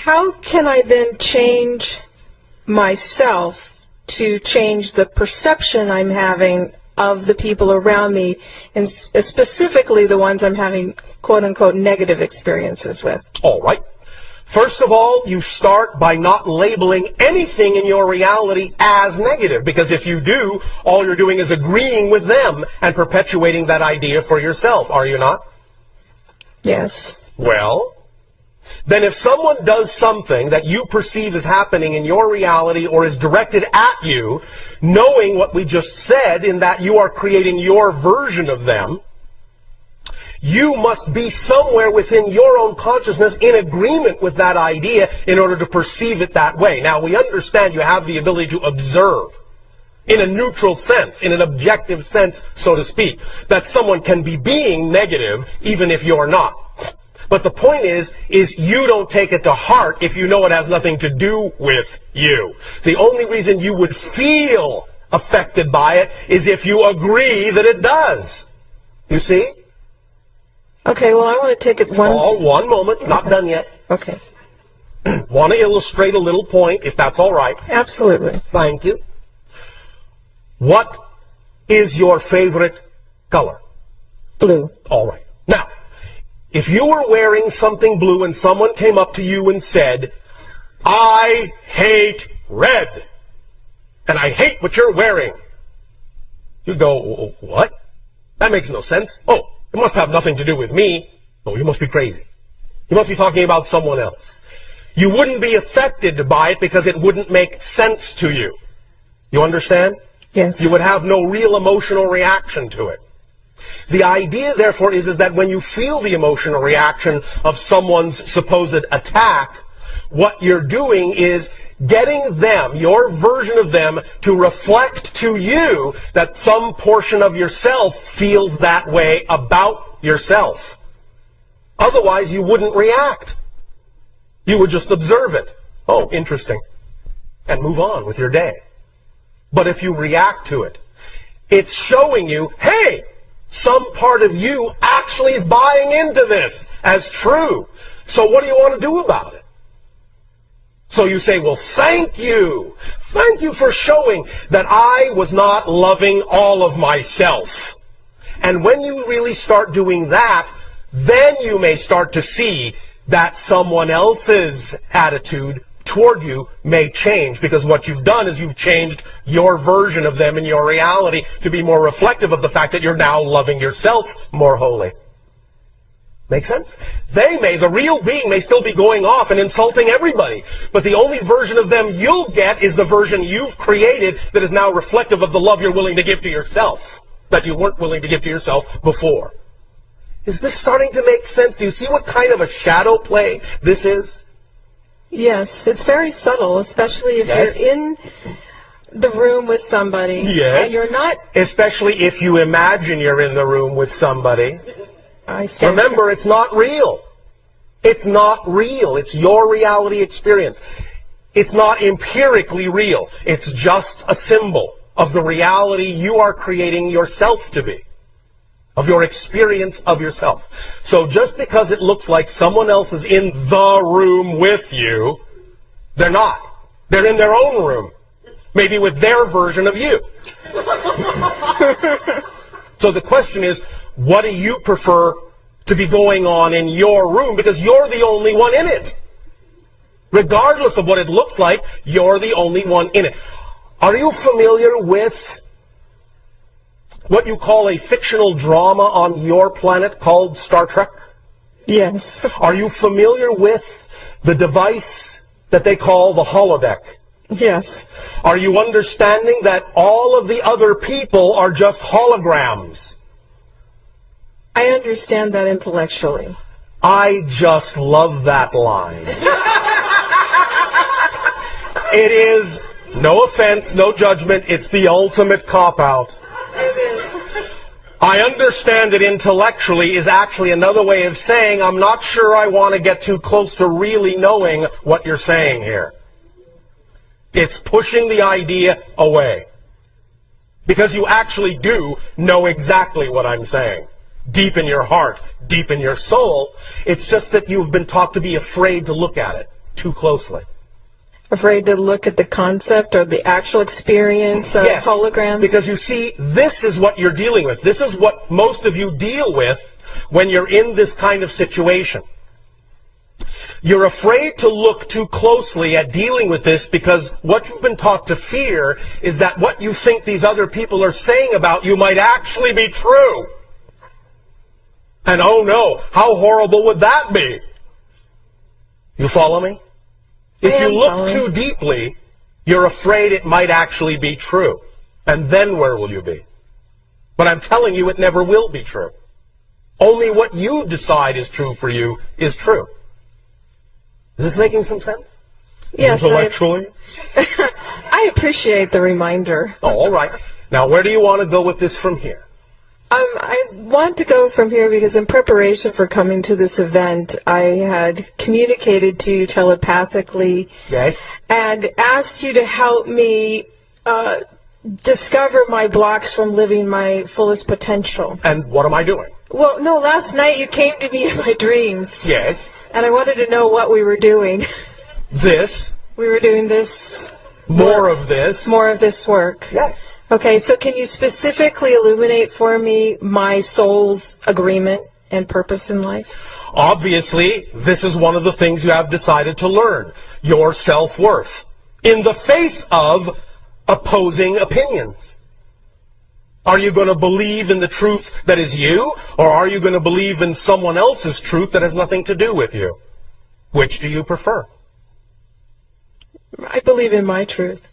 how can I then change myself to change the perception I'm having of the people around me, and specifically the ones I'm having quote-unquote negative experiences with? All right. First of all, you start by not labeling anything in your reality as negative, because if you do, all you're doing is agreeing with them and perpetuating that idea for yourself, are you not? Yes. Well, then if someone does something that you perceive as happening in your reality or is directed at you, knowing what we just said in that you are creating your version of them, you must be somewhere within your own consciousness in agreement with that idea in order to perceive it that way. Now, we understand you have the ability to observe in a neutral sense, in an objective sense, so to speak, that someone can be being negative even if you're not. But the point is you don't take it to heart if you know it has nothing to do with you. The only reason you would feel affected by it is if you agree that it does. You see? Okay, well, I want to take it once. Oh, one moment, not done yet. Okay. Want to illustrate a little point, if that's all right. Absolutely. Thank you. What is your favorite color? Blue. All right. Now, if you were wearing something blue and someone came up to you and said, I hate red, and I hate what you're wearing, you go, what? That makes no sense. Oh, it must have nothing to do with me. Oh, you must be crazy. You must be talking about someone else. You wouldn't be affected by it because it wouldn't make sense to you. You understand? Yes. You would have no real emotional reaction to it. The idea, therefore, is that when you feel the emotional reaction of someone's supposed attack, what you're doing is getting them, your version of them, to reflect to you that some portion of yourself feels that way about yourself. Otherwise, you wouldn't react. You would just observe it. Oh, interesting. And move on with your day. But if you react to it, it's showing you, hey, some part of you actually is buying into this as true. So what do you want to do about it? So you say, well, thank you. Thank you for showing that I was not loving all of myself. And when you really start doing that, then you may start to see that someone else's attitude toward you may change, because what you've done is you've changed your version of them in your reality to be more reflective of the fact that you're now loving yourself more wholly. Make sense? The real being may still be going off and insulting everybody, but the only version of them you'll get is the version you've created that is now reflective of the love you're willing to give to yourself, that you weren't willing to give to yourself before. Is this starting to make sense? Do you see what kind of a shadow play this is? Yes, it's very subtle, especially if you're in the room with somebody. Yes. And you're not... Especially if you imagine you're in the room with somebody. Remember, it's not real. It's not real. It's your reality experience. It's not empirically real. It's just a symbol of the reality you are creating yourself to be, of your experience of yourself. So just because it looks like someone else is in the room with you, they're not. They're in their own room, maybe with their version of you. So the question is, what do you prefer to be going on in your room? Because you're the only one in it. Regardless of what it looks like, you're the only one in it. Are you familiar with what you call a fictional drama on your planet called Star Trek? Yes. Are you familiar with the device that they call the holodeck? Yes. Are you understanding that all of the other people are just holograms? I understand that intellectually. I just love that line. It is, no offense, no judgment, it's the ultimate cop-out. It is. I understand it intellectually is actually another way of saying I'm not sure I want to get too close to really knowing what you're saying here. It's pushing the idea away. Because you actually do know exactly what I'm saying. Deep in your heart, deep in your soul. It's just that you've been taught to be afraid to look at it. too closely. Afraid to look at the concept or the actual experience of Yes, holograms? because you see, this is what you're dealing with. This is what most of you deal with when you're in this kind of situation. You're afraid to look too closely at dealing with this because what you've been taught to fear is that what you think these other people are saying about you might actually be true. And oh no, how horrible would that be? You follow me? If you look too deeply, you're afraid it might actually be true. And then where will you be? But I'm telling you, it never will be true. Only what you decide is true for you is true. Is this making some sense? Yes. Intellectually? I appreciate the reminder. Oh, all right. Now, where do you want to go with this from here? I want to go from here because in preparation for coming to this event, I had communicated to you telepathically Yes. and asked you to help me discover my blocks from living my fullest potential. And what am I doing? Well, no, last night you came to me in my dreams. Yes. And I wanted to know what we were doing. This. We were doing this. More of this. More of this work. Yes. Okay, so can you specifically illuminate for me my soul's agreement and purpose in life? Obviously, this is one of the things you have decided to learn. Your self-worth. In the face of opposing opinions. Are you going to believe in the truth that is you, or are you going to believe in someone else's truth that has nothing to do with you? Which do you prefer? I believe in my truth.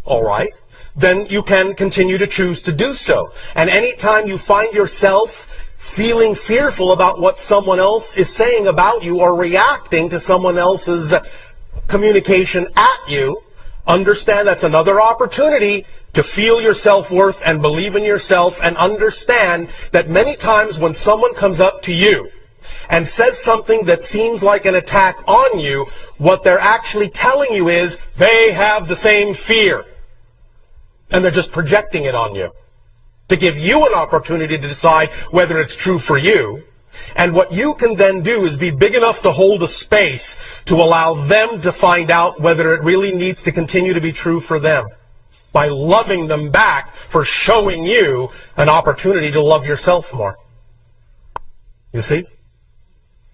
All right. Then you can continue to choose to do so. And anytime you find yourself feeling fearful about what someone else is saying about you or reacting to someone else's communication at you, understand that's another opportunity to feel your self-worth and believe in yourself, and understand that many times when someone comes up to you and says something that seems like an attack on you, what they're actually telling you is they have the same fear. And they're just projecting it on you to give you an opportunity to decide whether it's true for you. And what you can then do is be big enough to hold a space to allow them to find out whether it really needs to continue to be true for them, by loving them back for showing you an opportunity to love yourself more. You see?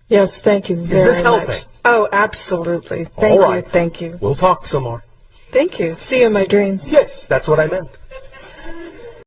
Yes, thank you very much. Is this helping? Oh, absolutely. Thank All right. you. Thank you. We'll talk some more. Thank you. See you in my dreams. Yes, that's what I meant.